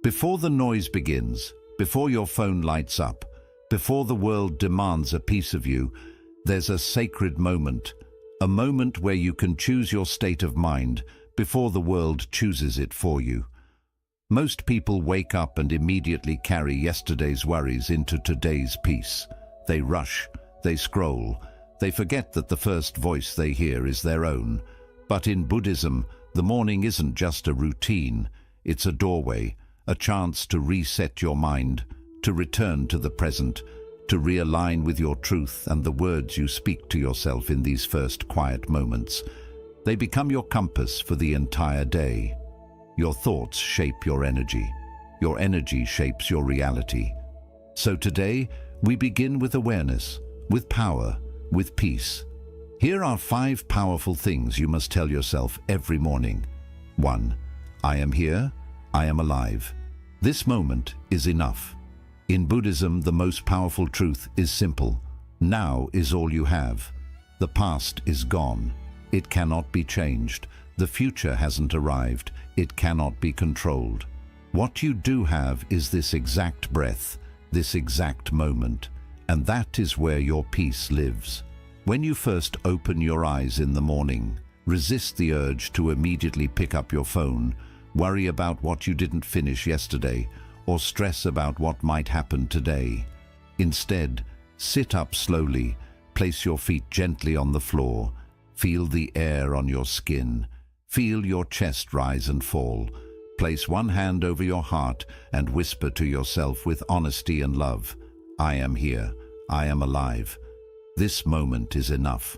Before the noise begins, before your phone lights up, before the world demands a piece of you, there's a sacred moment, a moment where you can choose your state of mind before the world chooses it for you. Most people wake up and immediately carry yesterday's worries into today's peace. They rush, they scroll, they forget that the first voice they hear is their own. But in Buddhism, the morning isn't just a routine, it's a doorway, a chance to reset your mind, to return to the present, to realign with your truth and the words you speak to yourself in these first quiet moments. They become your compass for the entire day. Your thoughts shape your energy shapes your reality. So today, we begin with awareness, with power, with peace. Here are 5 powerful things you must tell yourself every morning. 1. I am here, I am alive. This moment is enough. In Buddhism, the most powerful truth is simple. Now is all you have. The past is gone. It cannot be changed. The future hasn't arrived. It cannot be controlled. What you do have is this exact breath, this exact moment, and that is where your peace lives. When you first open your eyes in the morning, resist the urge to immediately pick up your phone, worry about what you didn't finish yesterday, or stress about what might happen today. Instead, sit up slowly, place your feet gently on the floor, feel the air on your skin, feel your chest rise and fall. Place one hand over your heart and whisper to yourself with honesty and love, I am here, I am alive. This moment is enough.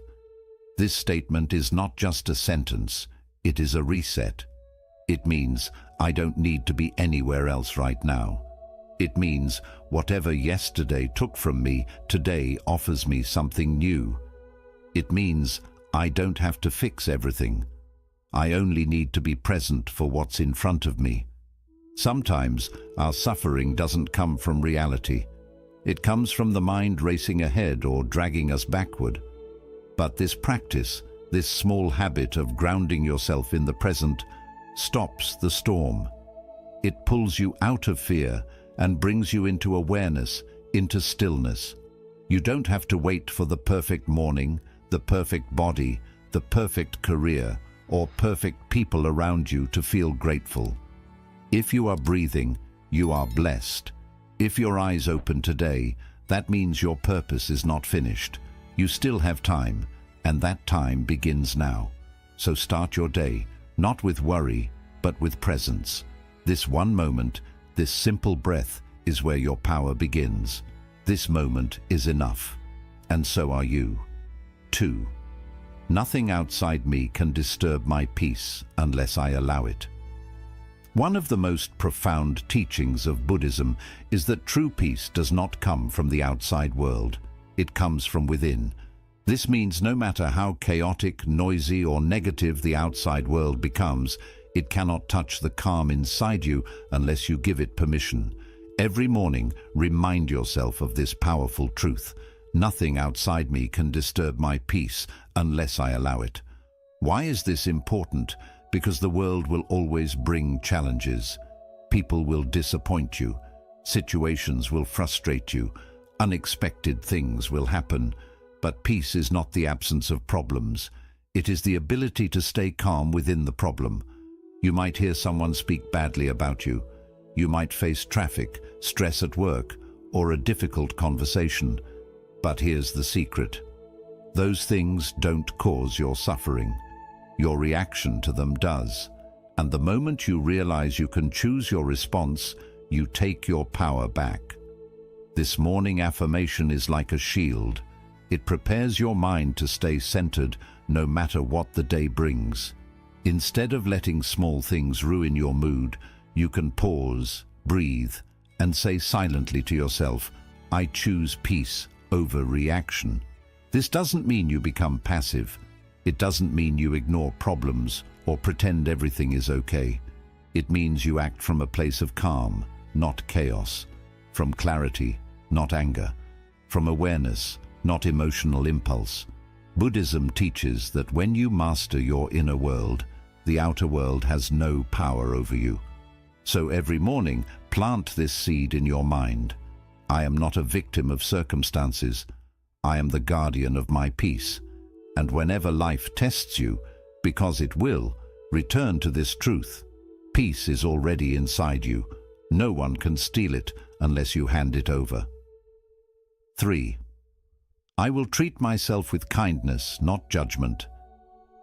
This statement is not just a sentence, it is a reset. It means I don't need to be anywhere else right now. It means whatever yesterday took from me, today offers me something new. It means I don't have to fix everything. I only need to be present for what's in front of me. Sometimes our suffering doesn't come from reality. It comes from the mind racing ahead or dragging us backward. But this practice, this small habit of grounding yourself in the present, stops the storm. It pulls you out of fear and brings you into awareness, into stillness. You don't have to wait for the perfect morning, the perfect body, the perfect career, or perfect people around you to feel grateful. If you are breathing, you are blessed. If your eyes open today, that means your purpose is not finished. You still have time, and that time begins now. So start your day, not with worry, but with presence. This one moment, this simple breath, is where your power begins. This moment is enough. And so are you. 2. Nothing outside me can disturb my peace unless I allow it. One of the most profound teachings of Buddhism is that true peace does not come from the outside world. It comes from within. This means no matter how chaotic, noisy, or negative the outside world becomes, it cannot touch the calm inside you unless you give it permission. Every morning, remind yourself of this powerful truth. Nothing outside me can disturb my peace unless I allow it. Why is this important? Because the world will always bring challenges. People will disappoint you. Situations will frustrate you. Unexpected things will happen. But peace is not the absence of problems. It is the ability to stay calm within the problem. You might hear someone speak badly about you. You might face traffic, stress at work, or a difficult conversation. But here's the secret. Those things don't cause your suffering. Your reaction to them does. And the moment you realize you can choose your response, you take your power back. This morning affirmation is like a shield. It prepares your mind to stay centered no matter what the day brings. Instead of letting small things ruin your mood, you can pause, breathe, and say silently to yourself, I choose peace over reaction. This doesn't mean you become passive. It doesn't mean you ignore problems or pretend everything is okay. It means you act from a place of calm, not chaos, from clarity, not anger, from awareness, not emotional impulse. Buddhism teaches that when you master your inner world, the outer world has no power over you. So every morning, Plant this seed in your mind. I am not a victim of circumstances. I am the guardian of my peace. And whenever life tests you, because it will, return to this truth. Peace is already inside you. No one can steal it unless you hand it over. 3. I will treat myself with kindness, not judgment.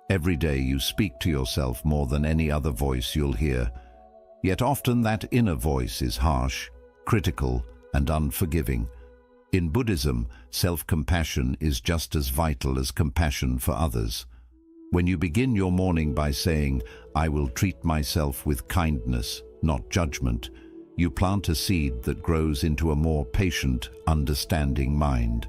Every day you speak to yourself more than any other voice you'll hear. Yet often that inner voice is harsh, critical, and unforgiving. In Buddhism, self-compassion is just as vital as compassion for others. When you begin your morning by saying, I will treat myself with kindness, not judgment, you plant a seed that grows into a more patient, understanding mind.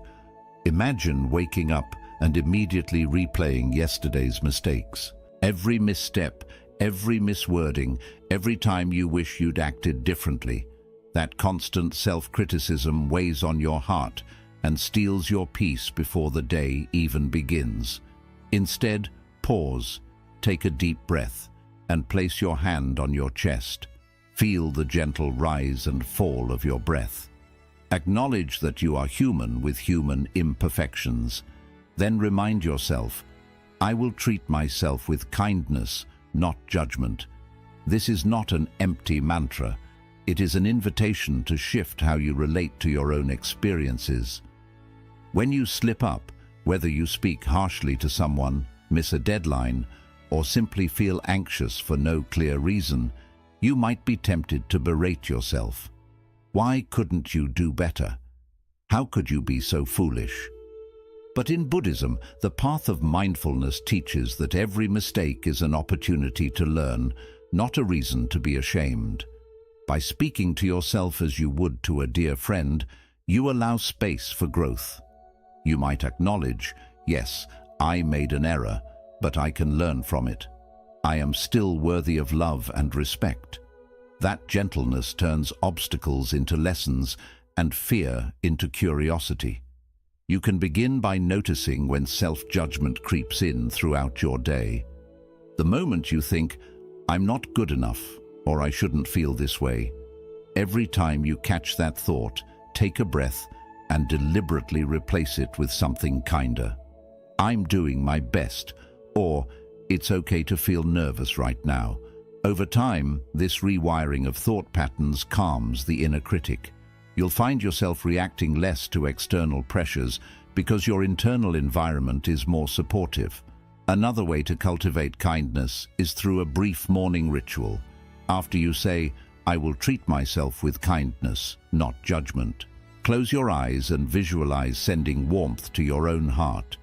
Imagine waking up and immediately replaying yesterday's mistakes. Every misstep, every miswording, every time you wish you'd acted differently. That constant self-criticism weighs on your heart and steals your peace before the day even begins. Instead, pause, take a deep breath, and place your hand on your chest. Feel the gentle rise and fall of your breath. Acknowledge that you are human with human imperfections. Then remind yourself, I will treat myself with kindness, not judgment. This is not an empty mantra. It is an invitation to shift how you relate to your own experiences. When you slip up, whether you speak harshly to someone, miss a deadline, or simply feel anxious for no clear reason, you might be tempted to berate yourself. Why couldn't you do better? How could you be so foolish? But in Buddhism, the path of mindfulness teaches that every mistake is an opportunity to learn, not a reason to be ashamed. By speaking to yourself as you would to a dear friend, you allow space for growth. You might acknowledge, yes, I made an error, but I can learn from it. I am still worthy of love and respect. That gentleness turns obstacles into lessons and fear into curiosity. You can begin by noticing when self-judgment creeps in throughout your day. The moment you think, I'm not good enough, or I shouldn't feel this way, every time you catch that thought, take a breath and deliberately replace it with something kinder. I'm doing my best, or it's okay to feel nervous right now. Over time, this rewiring of thought patterns calms the inner critic. You'll find yourself reacting less to external pressures because your internal environment is more supportive. Another way to cultivate kindness is through a brief morning ritual. After you say, I will treat myself with kindness, not judgment, close your eyes and visualize sending warmth to your own heart.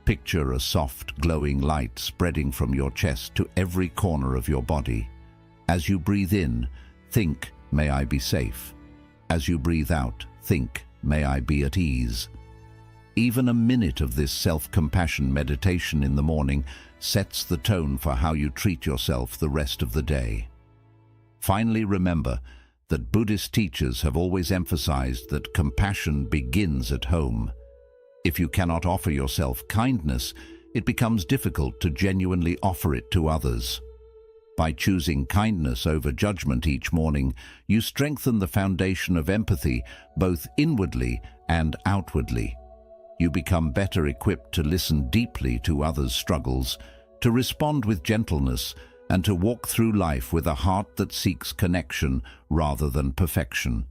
Picture a soft, glowing light spreading from your chest to every corner of your body. As you breathe in, think, may I be safe. As you breathe out, think, may I be at ease. Even a minute of this self-compassion meditation in the morning sets the tone for how you treat yourself the rest of the day. Finally, remember that Buddhist teachers have always emphasized that compassion begins at home. If you cannot offer yourself kindness, it becomes difficult to genuinely offer it to others. By choosing kindness over judgment each morning, you strengthen the foundation of empathy both inwardly and outwardly. You become better equipped to listen deeply to others' struggles, to respond with gentleness, and to walk through life with a heart that seeks connection rather than perfection.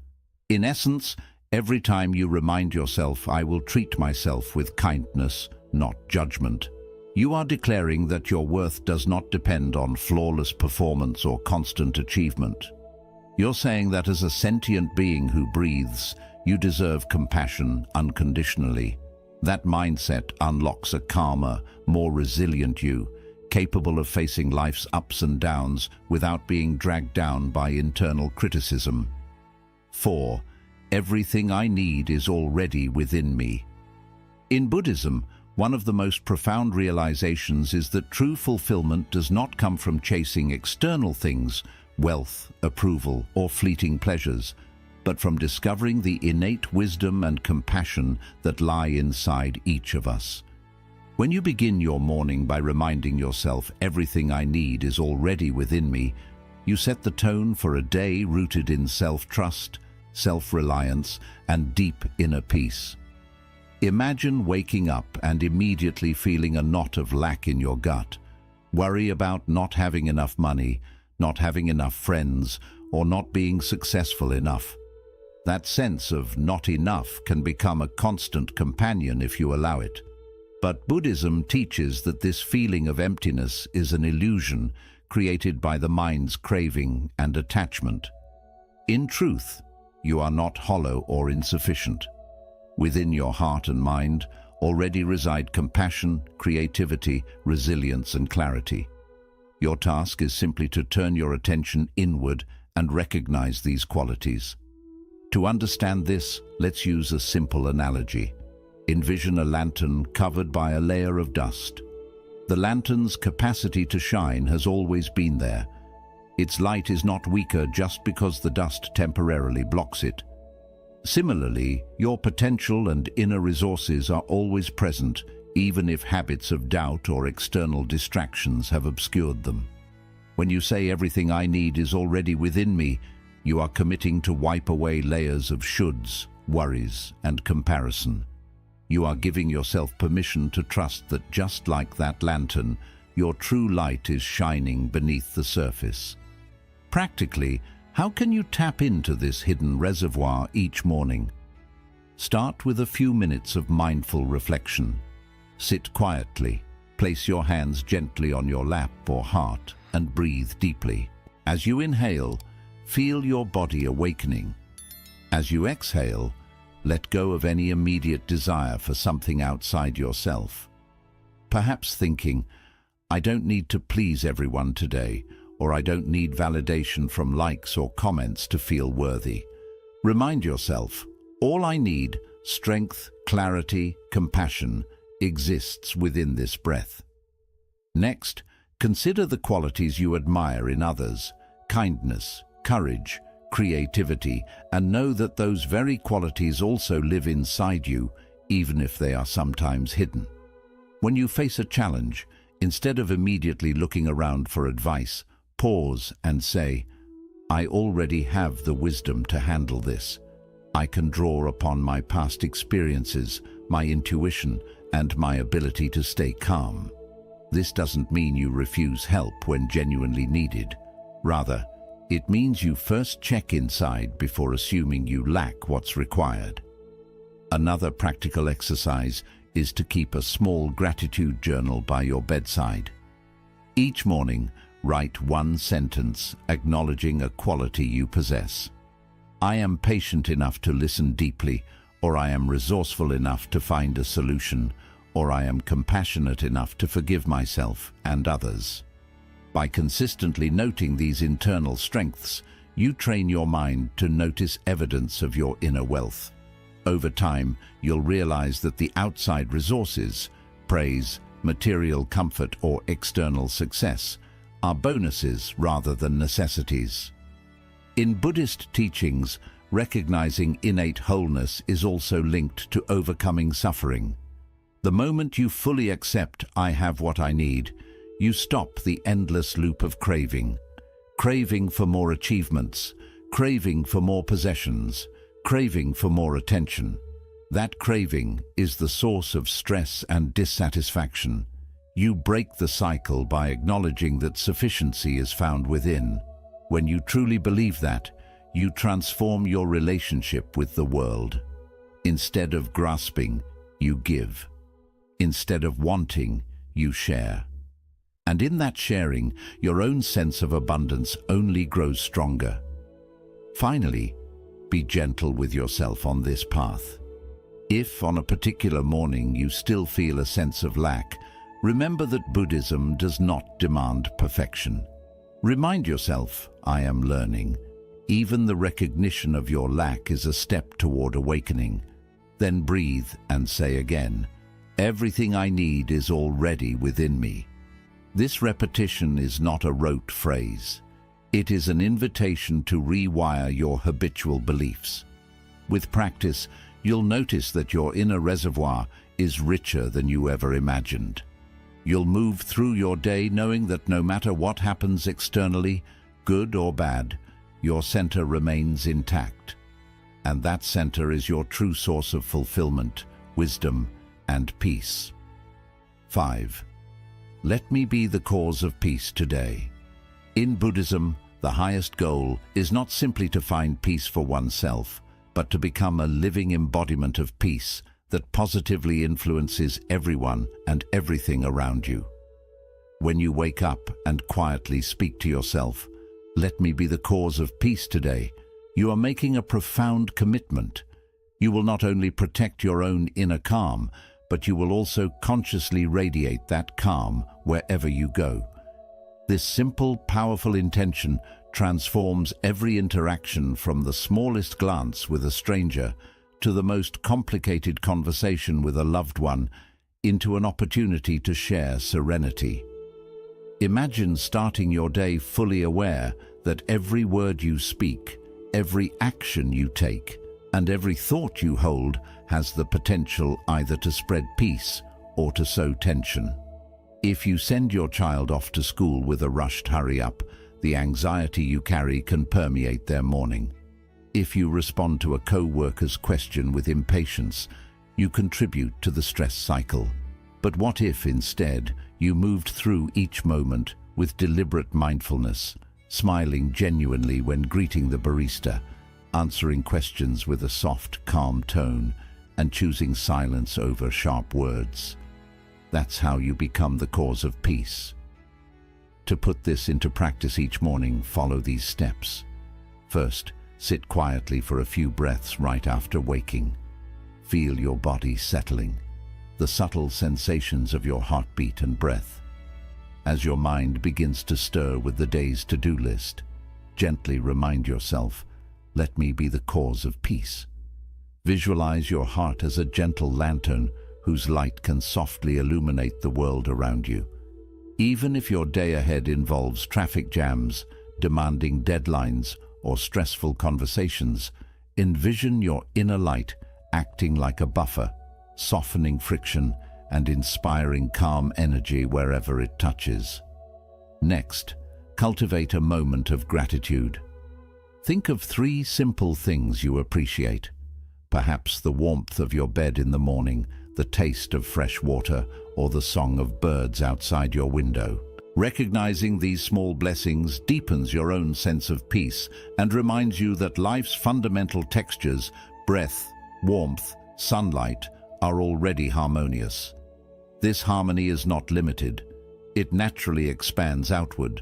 In essence, every time you remind yourself, I will treat myself with kindness, not judgment, you are declaring that your worth does not depend on flawless performance or constant achievement. You're saying that as a sentient being who breathes, you deserve compassion unconditionally. That mindset unlocks a calmer, more resilient you, capable of facing life's ups and downs without being dragged down by internal criticism. 4. Everything I need is already within me. In Buddhism, one of the most profound realizations is that true fulfillment does not come from chasing external things, wealth, approval, or fleeting pleasures, but from discovering the innate wisdom and compassion that lie inside each of us. When you begin your morning by reminding yourself, everything I need is already within me, You set the tone for a day rooted in self-trust, self-reliance, and deep inner peace. Imagine waking up and immediately feeling a knot of lack in your gut. Worry about not having enough money, not having enough friends, or not being successful enough. That sense of not enough can become a constant companion if you allow it. But Buddhism teaches that this feeling of emptiness is an illusion created by the mind's craving and attachment. In truth, you are not hollow or insufficient. Within your heart and mind already reside compassion, creativity, resilience, and clarity. Your task is simply to turn your attention inward and recognize these qualities. To understand this, let's use a simple analogy. Envision a lantern covered by a layer of dust. The lantern's capacity to shine has always been there. Its light is not weaker just because the dust temporarily blocks it. Similarly, your potential and inner resources are always present, even if habits of doubt or external distractions have obscured them. When you say everything I need is already within me, you are committing to wipe away layers of shoulds, worries, and comparison. You are giving yourself permission to trust that just like that lantern, your true light is shining beneath the surface. Practically, how can you tap into this hidden reservoir each morning? Start with a few minutes of mindful reflection. Sit quietly, place your hands gently on your lap or heart, and breathe deeply. As you inhale, feel your body awakening. As you exhale, let go of any immediate desire for something outside yourself. Perhaps thinking, I don't need to please everyone today, or I don't need validation from likes or comments to feel worthy. Remind yourself, all I need, strength, clarity, compassion, exists within this breath. Next, consider the qualities you admire in others: kindness, courage, creativity, and know that those very qualities also live inside you, even if they are sometimes hidden. When you face a challenge, instead of immediately looking around for advice, pause and say, I already have the wisdom to handle this. I can draw upon my past experiences, my intuition, and my ability to stay calm. This doesn't mean you refuse help when genuinely needed. Rather, it means you first check inside before assuming you lack what's required. Another practical exercise is to keep a small gratitude journal by your bedside. Each morning, write one sentence acknowledging a quality you possess. I am patient enough to listen deeply, or I am resourceful enough to find a solution, or I am compassionate enough to forgive myself and others. By consistently noting these internal strengths, you train your mind to notice evidence of your inner wealth. Over time, you'll realize that the outside resources, praise, material comfort, or external success, are bonuses rather than necessities. In Buddhist teachings, recognizing innate wholeness is also linked to overcoming suffering. The moment you fully accept, I have what I need, you stop the endless loop of craving. Craving for more achievements, craving for more possessions, craving for more attention. That craving is the source of stress and dissatisfaction. You break the cycle by acknowledging that sufficiency is found within. When you truly believe that, you transform your relationship with the world. Instead of grasping, you give. Instead of wanting, you share. And in that sharing, your own sense of abundance only grows stronger. Finally, be gentle with yourself on this path. If on a particular morning you still feel a sense of lack, remember that Buddhism does not demand perfection. Remind yourself, I am learning. Even the recognition of your lack is a step toward awakening. Then breathe and say again, everything I need is already within me. This repetition is not a rote phrase. It is an invitation to rewire your habitual beliefs. With practice, you'll notice that your inner reservoir is richer than you ever imagined. You'll move through your day knowing that no matter what happens externally, good or bad, your center remains intact. And that center is your true source of fulfillment, wisdom, and peace. 5. Let me be the cause of peace today. In Buddhism, the highest goal is not simply to find peace for oneself, but to become a living embodiment of peace that positively influences everyone and everything around you. When you wake up and quietly speak to yourself, "Let me be the cause of peace today," you are making a profound commitment. You will not only protect your own inner calm, but you will also consciously radiate that calm wherever you go. This simple, powerful intention transforms every interaction, from the smallest glance with a stranger to the most complicated conversation with a loved one, into an opportunity to share serenity. Imagine starting your day fully aware that every word you speak, every action you take, and every thought you hold has the potential either to spread peace or to sow tension. If you send your child off to school with a rushed hurry up, the anxiety you carry can permeate their morning. If you respond to a co-worker's question with impatience, you contribute to the stress cycle. But what if instead you moved through each moment with deliberate mindfulness, smiling genuinely when greeting the barista, answering questions with a soft, calm tone, and choosing silence over sharp words? That's how you become the cause of peace. To put this into practice each morning, follow these steps. First, sit quietly for a few breaths right after waking. Feel your body settling, the subtle sensations of your heartbeat and breath. As your mind begins to stir with the day's to-do list, gently remind yourself, "Let me be the cause of peace." Visualize your heart as a gentle lantern whose light can softly illuminate the world around you. Even if your day ahead involves traffic jams, demanding deadlines, or stressful conversations, envision your inner light acting like a buffer, softening friction and inspiring calm energy wherever it touches. Next, cultivate a moment of gratitude. Think of 3 simple things you appreciate. Perhaps the warmth of your bed in the morning, the taste of fresh water, or the song of birds outside your window. Recognizing these small blessings deepens your own sense of peace and reminds you that life's fundamental textures, breath, warmth, sunlight, are already harmonious. This harmony is not limited. It naturally expands outward.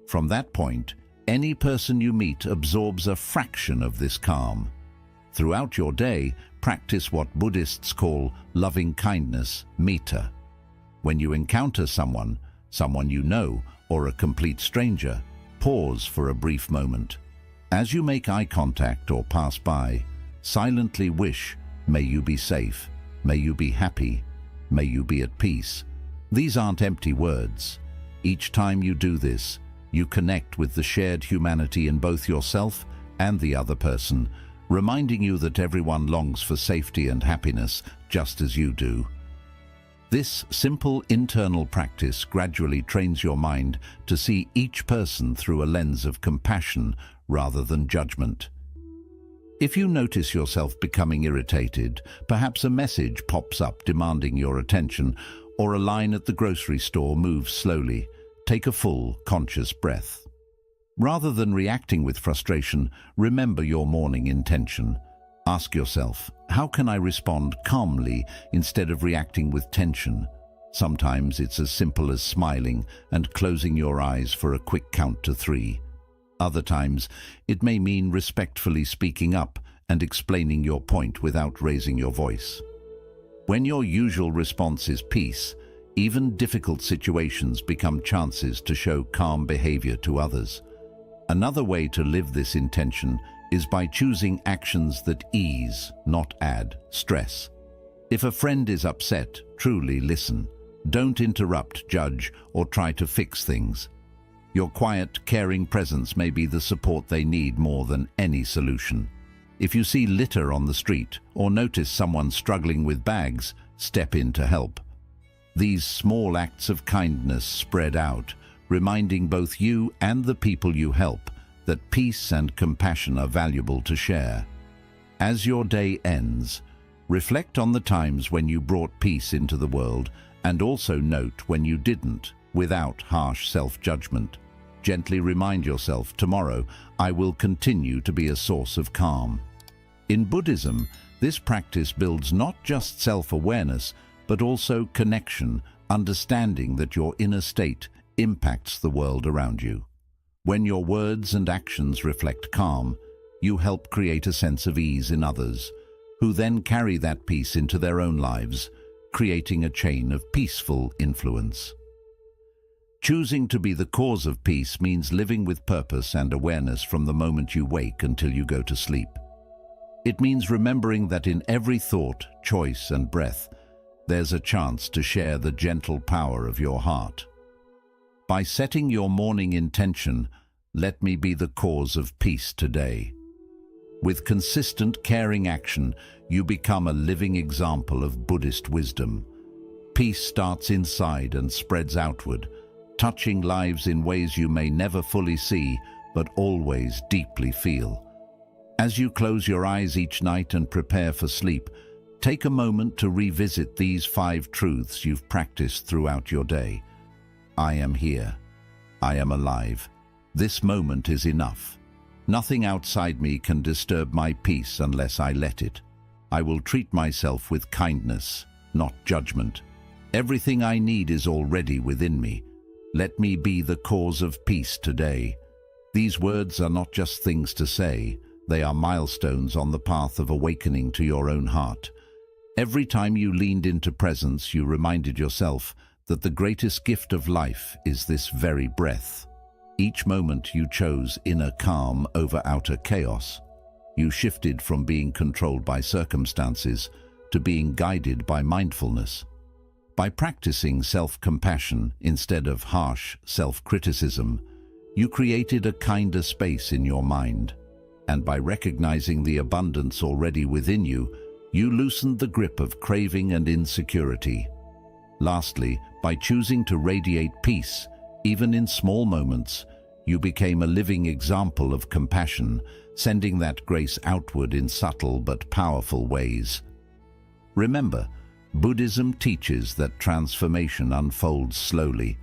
From that point, any person you meet absorbs a fraction of this calm. Throughout your day, practice what Buddhists call loving kindness, metta. When you encounter someone you know, or a complete stranger, pause for a brief moment. As you make eye contact or pass by, silently wish, "May you be safe, may you be happy, may you be at peace." These aren't empty words. Each time you do this, you connect with the shared humanity in both yourself and the other person, reminding you that everyone longs for safety and happiness just as you do. This simple internal practice gradually trains your mind to see each person through a lens of compassion rather than judgment. If you notice yourself becoming irritated, perhaps a message pops up demanding your attention, or a line at the grocery store moves slowly, take a full, conscious breath. Rather than reacting with frustration, remember your morning intention. Ask yourself, how can I respond calmly instead of reacting with tension? Sometimes it's as simple as smiling and closing your eyes for a quick count to 3. Other times, it may mean respectfully speaking up and explaining your point without raising your voice. When your usual response is peace, even difficult situations become chances to show calm behavior to others. Another way to live this intention is by choosing actions that ease, not add, stress. If a friend is upset, truly listen. Don't interrupt, judge, or try to fix things. Your quiet, caring presence may be the support they need more than any solution. If you see litter on the street or notice someone struggling with bags, step in to help. These small acts of kindness spread out, reminding both you and the people you help that peace and compassion are valuable to share. As your day ends, reflect on the times when you brought peace into the world, and also note when you didn't, without harsh self-judgment. Gently remind yourself, tomorrow I will continue to be a source of calm. In Buddhism, this practice builds not just self-awareness, but also connection, understanding that your inner state impacts the world around you. When your words and actions reflect calm, you help create a sense of ease in others, who then carry that peace into their own lives, creating a chain of peaceful influence. Choosing to be the cause of peace means living with purpose and awareness from the moment you wake until you go to sleep. It means remembering that in every thought, choice, and breath, there's a chance to share the gentle power of your heart. By setting your morning intention, let me be the cause of peace today. With consistent, caring action, you become a living example of Buddhist wisdom. Peace starts inside and spreads outward, touching lives in ways you may never fully see, but always deeply feel. As you close your eyes each night and prepare for sleep, take a moment to revisit these 5 truths you've practiced throughout your day. I am here. I am alive. This moment is enough. Nothing outside me can disturb my peace unless I let it. I will treat myself with kindness, not judgment. Everything I need is already within me. Let me be the cause of peace today. These words are not just things to say, they are milestones on the path of awakening to your own heart. Every time you leaned into presence, you reminded yourself that the greatest gift of life is this very breath. Each moment you chose inner calm over outer chaos. You shifted from being controlled by circumstances to being guided by mindfulness. By practicing self-compassion instead of harsh self-criticism, you created a kinder space in your mind. And by recognizing the abundance already within you, you loosened the grip of craving and insecurity. Lastly, by choosing to radiate peace, even in small moments, you became a living example of compassion, sending that grace outward in subtle but powerful ways. Remember, Buddhism teaches that transformation unfolds slowly,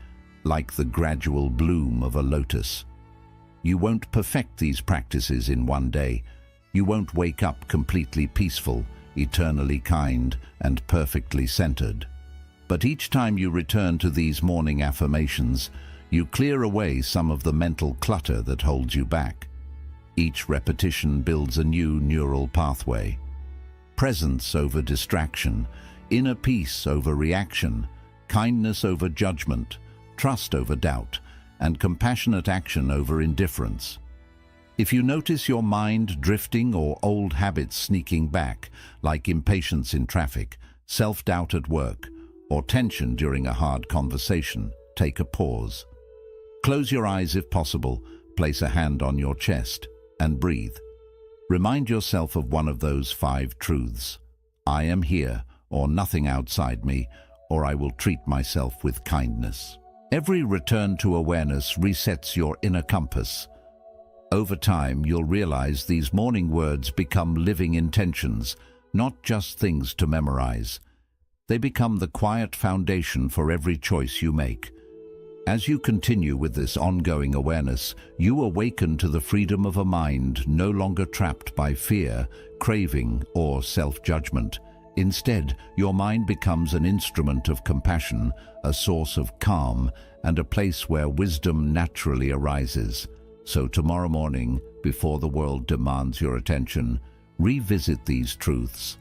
like the gradual bloom of a lotus. You won't perfect these practices in one day. You won't wake up completely peaceful, eternally kind, and perfectly centered. But each time you return to these morning affirmations, you clear away some of the mental clutter that holds you back. Each repetition builds a new neural pathway. Presence over distraction, inner peace over reaction, kindness over judgment, trust over doubt, and compassionate action over indifference. If you notice your mind drifting or old habits sneaking back, like impatience in traffic, self-doubt at work, or tension during a hard conversation, take a pause. Close your eyes if possible, place a hand on your chest, and breathe. Remind yourself of one of those 5 truths. I am here, or nothing outside me, or I will treat myself with kindness. Every return to awareness resets your inner compass. Over time, you'll realize these morning words become living intentions, not just things to memorize. They become the quiet foundation for every choice you make. As you continue with this ongoing awareness, you awaken to the freedom of a mind no longer trapped by fear, craving, or self-judgment. Instead, your mind becomes an instrument of compassion, a source of calm, and a place where wisdom naturally arises. So tomorrow morning, before the world demands your attention, revisit these truths.